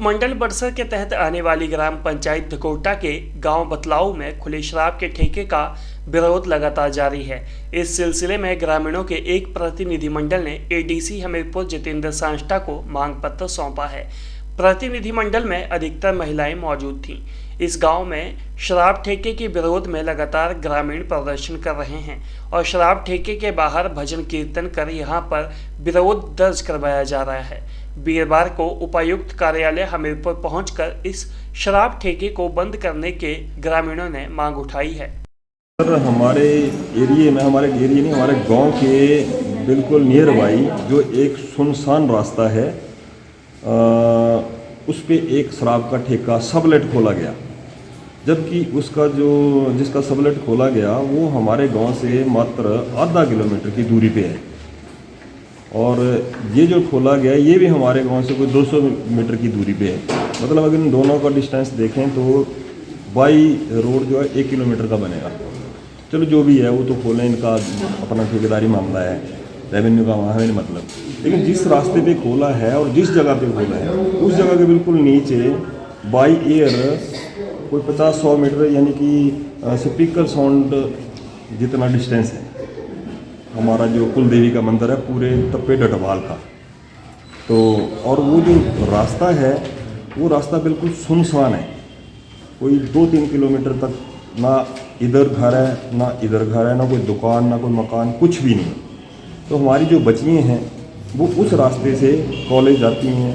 उपमंडल बड़सर के तहत आने वाली ग्राम पंचायत धकोटा के गांव बतलाऊ में खुले शराब के ठेके का विरोध लगातार जारी है। इस सिलसिले में ग्रामीणों के एक प्रतिनिधिमंडल ने एडीसी हमीरपुर जितेंद्र सांष्टा को मांग पत्र सौंपा है। प्रतिनिधिमंडल में अधिकतर महिलाएं मौजूद थीं। इस गांव में शराब ठेके के विरोध में लगातार ग्रामीण प्रदर्शन कर रहे हैं और शराब ठेके के बाहर भजन कीर्तन कर यहां पर विरोध दर्ज करवाया जा रहा है। वीरवार को उपायुक्त कार्यालय हमीरपुर पहुंचकर इस शराब ठेके को बंद करने के ग्रामीणों ने मांग उठाई है। सर, हमारे एरिए में, हमारे गांव के बिल्कुल नियर बाई जो एक सुनसान रास्ता है, उस पे एक शराब का ठेका सबलेट खोला गया, जबकि जिसका सबलेट खोला गया वो हमारे गांव से मात्र आधा किलोमीटर की दूरी पे है। और ये जो खोला गया ये भी हमारे गांव से कोई 200 मीटर की दूरी पे है। मतलब अगर इन दोनों का डिस्टेंस देखें तो बाई रोड जो है 1 किलोमीटर का बनेगा। चलो जो भी है वो तो खोलें, इनका अपना ठेकेदारी मामला है, रेवेन्यू का वहाँ नहीं मतलब। लेकिन जिस रास्ते पे खोला है और जिस जगह पे खोला है उस जगह के बिल्कुल नीचे बाई एयर कोई 50-100 मीटर यानी कि स्पीकर साउंड जितना डिस्टेंस है हमारा जो कुल देवी का मंदिर है पूरे टप्पे डटवाल का। तो और वो जो रास्ता है वो रास्ता बिल्कुल सुनसान है, कोई 2-3 किलोमीटर तक ना इधर घर है ना इधर घर है, ना कोई दुकान ना कोई मकान, कुछ भी नहीं। तो हमारी जो बच्चियाँ हैं वो उस रास्ते से कॉलेज जाती हैं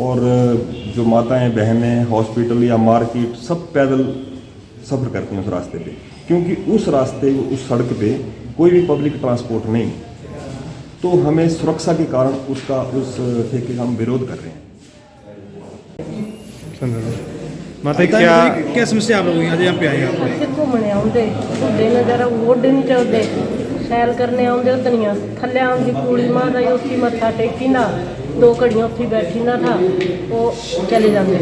और जो माताएं बहनें हॉस्पिटल या मार्केट सब पैदल सफ़र करती हैं उस रास्ते पे, क्योंकि उस रास्ते उस सड़क पे कोई भी पब्लिक ट्रांसपोर्ट नहीं। तो हमें सुरक्षा के कारण उस ठेके का हम विरोध कर रहे हैं। क्या समस्या आप लोग यहाँ पे आए? घूमने आते बुढ़े नज़ारा गोडे नहीं चलते, सैर करने आते उतनिया थले आती कुड़ी माता उसी मत्था टेकी ना 2 घड़ियाँ उत्थे बैठी ना था वो चले जाते।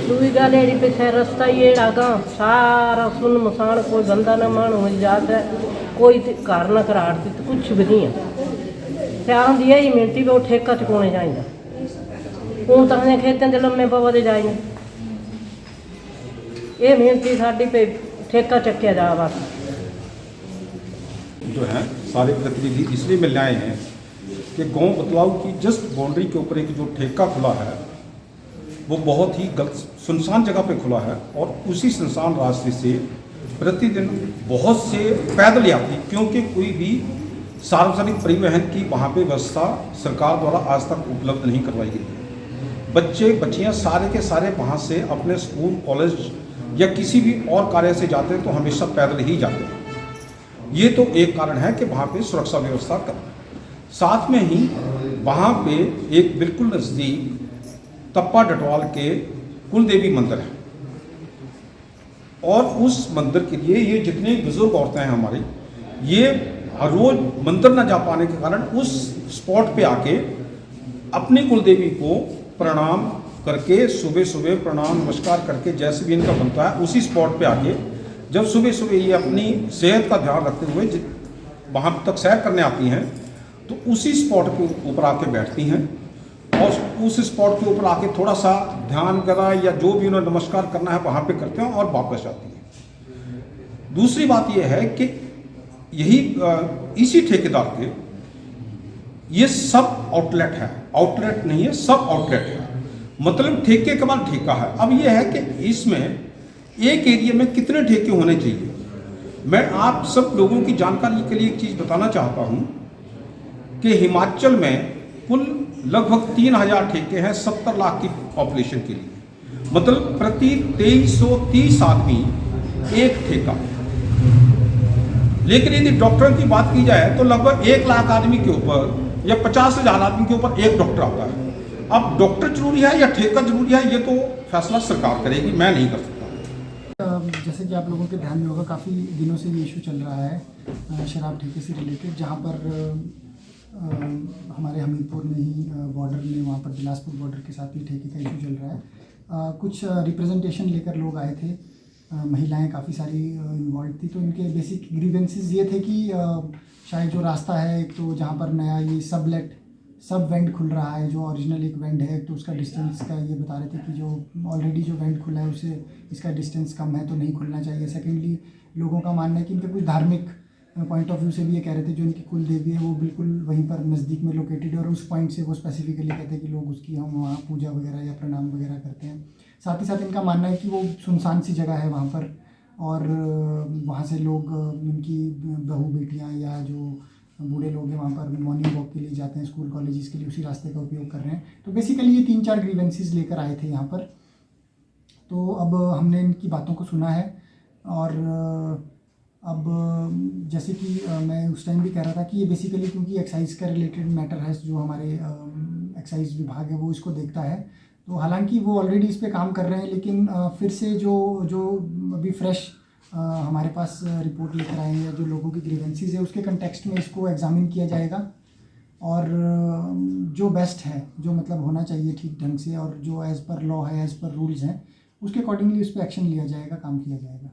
दूई गल है पिछले रस्ता ही एड़ा गां सारा सुन मसान, कोई बंदा ना मानू इजाजत है, कोई घर ना कराड़ तो कुछ भी नहीं है। आंदी यही मिनती भी वो ठेका चुकाने चाहिए, हूँ तो अं खेतों के लम्मे पवा जाए, ये मिनती साड़ी पे ठेका चक्या जा। बस जो है सारे प्रतिनिधि इसलिए मिलने आए हैं कि गांव बतलाऊ की जस्ट बाउंड्री के ऊपर एक जो ठेका खुला है वो बहुत ही गलत सुनसान जगह पे खुला है और उसी सुनसान रास्ते से प्रतिदिन बहुत से पैदल यात्री, क्योंकि कोई भी सार्वजनिक परिवहन की वहाँ पे व्यवस्था सरकार द्वारा आज तक उपलब्ध नहीं करवाई गई है। बच्चे बच्चियाँ सारे के सारे वहाँ से अपने स्कूल कॉलेज या किसी भी और कार्य से जाते हैं तो हमेशा पैदल ही जाते हैं। ये तो एक कारण है कि वहाँ पे सुरक्षा व्यवस्था करना। साथ में ही वहाँ पे एक बिल्कुल नज़दीक तप्पा डटवाल के कुल देवी मंदिर है और उस मंदिर के लिए ये जितने बुजुर्ग औरतें हैं हमारी, ये हर रोज मंदिर न जा पाने के कारण उस स्पॉट पे आके अपनी कुल देवी को प्रणाम करके सुबह सुबह प्रणाम नमस्कार करके जैसे भी इनका बनता है उसी स्पॉट पे आके जब सुबह सुबह ये अपनी सेहत का ध्यान रखते हुए वहाँ तक सैर करने आती हैं तो उसी स्पॉट के ऊपर आके बैठती हैं और उस स्पॉट के ऊपर आके थोड़ा सा ध्यान वगैरह या जो भी उन्हें नमस्कार करना है वहाँ पे करते हैं और वापस आती हैं। दूसरी बात यह है कि यही इसी ठेकेदार के ये सब आउटलेट है, आउटलेट नहीं है, सब आउटलेट है, मतलब ठेके के बाद ठेका है। अब यह है कि इसमें एक एरिया में कितने ठेके होने चाहिए। मैं आप सब लोगों की जानकारी के लिए एक चीज़ बताना चाहता हूँ कि हिमाचल में कुल लगभग 3000 ठेके हैं 70 लाख की पॉपुलेशन के लिए, मतलब प्रति 2330 आदमी एक ठेका। लेकिन यदि डॉक्टर की बात की जाए तो लगभग 1 लाख आदमी के ऊपर या 50,000 आदमी के ऊपर एक डॉक्टर आता है। अब डॉक्टर जरूरी है या ठेका जरूरी है ये तो फैसला सरकार करेगी, मैं नहीं कर सकता। जैसे कि आप लोगों के ध्यान में होगा काफ़ी दिनों से ये इशू चल रहा है शराब ठेके से रिलेटेड, जहाँ पर हमारे हमीरपुर में ही बॉर्डर में, वहाँ पर बिलासपुर बॉर्डर के साथ ही ठेके का इशू चल रहा है। कुछ रिप्रेजेंटेशन लेकर लोग आए थे, महिलाएं काफ़ी सारी इन्वॉल्व थी। तो इनके बेसिक ग्रीवेंसेस ये थे कि शायद जो रास्ता है एक तो जहाँ पर नया ये सबलेट सब वेंट खुल रहा है, जो ओरिजिनल एक वेंट है तो उसका डिस्टेंस का ये बता रहे थे कि जो ऑलरेडी जो वेंट खुला है उससे इसका डिस्टेंस कम है तो नहीं खुलना चाहिए। सेकेंडली लोगों का मानना है कि इनके कुछ धार्मिक पॉइंट ऑफ व्यू से भी ये कह रहे थे जो इनकी कुल देवी है वो बिल्कुल वहीं पर नज़दीक में लोकेटेड है और उस पॉइंट से वो स्पेसिफिकली कहते हैं कि लोग उसकी हम वहाँ पूजा वगैरह या प्रणाम वगैरह करते हैं। साथ ही साथ इनका मानना है कि वो सुनसान सी जगह है वहाँ पर और वहाँ से लोग उनकी बहू बेटियाँ या जो बूढ़े लोग हैं वहाँ पर मॉर्निंग वॉक के लिए जाते हैं, स्कूल कॉलेजेस के लिए उसी रास्ते का उपयोग कर रहे हैं। तो बेसिकली ये 3-4 ग्रीवेंसीज लेकर आए थे यहाँ पर। तो अब हमने इनकी बातों को सुना है और अब जैसे कि मैं उस टाइम भी कह रहा था कि ये बेसिकली क्योंकि एक्साइज का रिलेटेड मैटर है जो हमारे एक्साइज विभाग है वो इसको देखता है, तो हालांकि वो ऑलरेडी इस पे काम कर रहे हैं लेकिन फिर से जो अभी फ्रेश हमारे पास रिपोर्ट लेकर आए हैं या जो लोगों की ग्रीवेंसीज है उसके कंटेक्स्ट में इसको एग्जामिन किया जाएगा और जो बेस्ट है, जो मतलब होना चाहिए ठीक ढंग से और जो एज़ पर लॉ है, एज़ पर रूल्स हैं, उसके अकॉर्डिंगली उस पर एक्शन लिया जाएगा, काम किया जाएगा।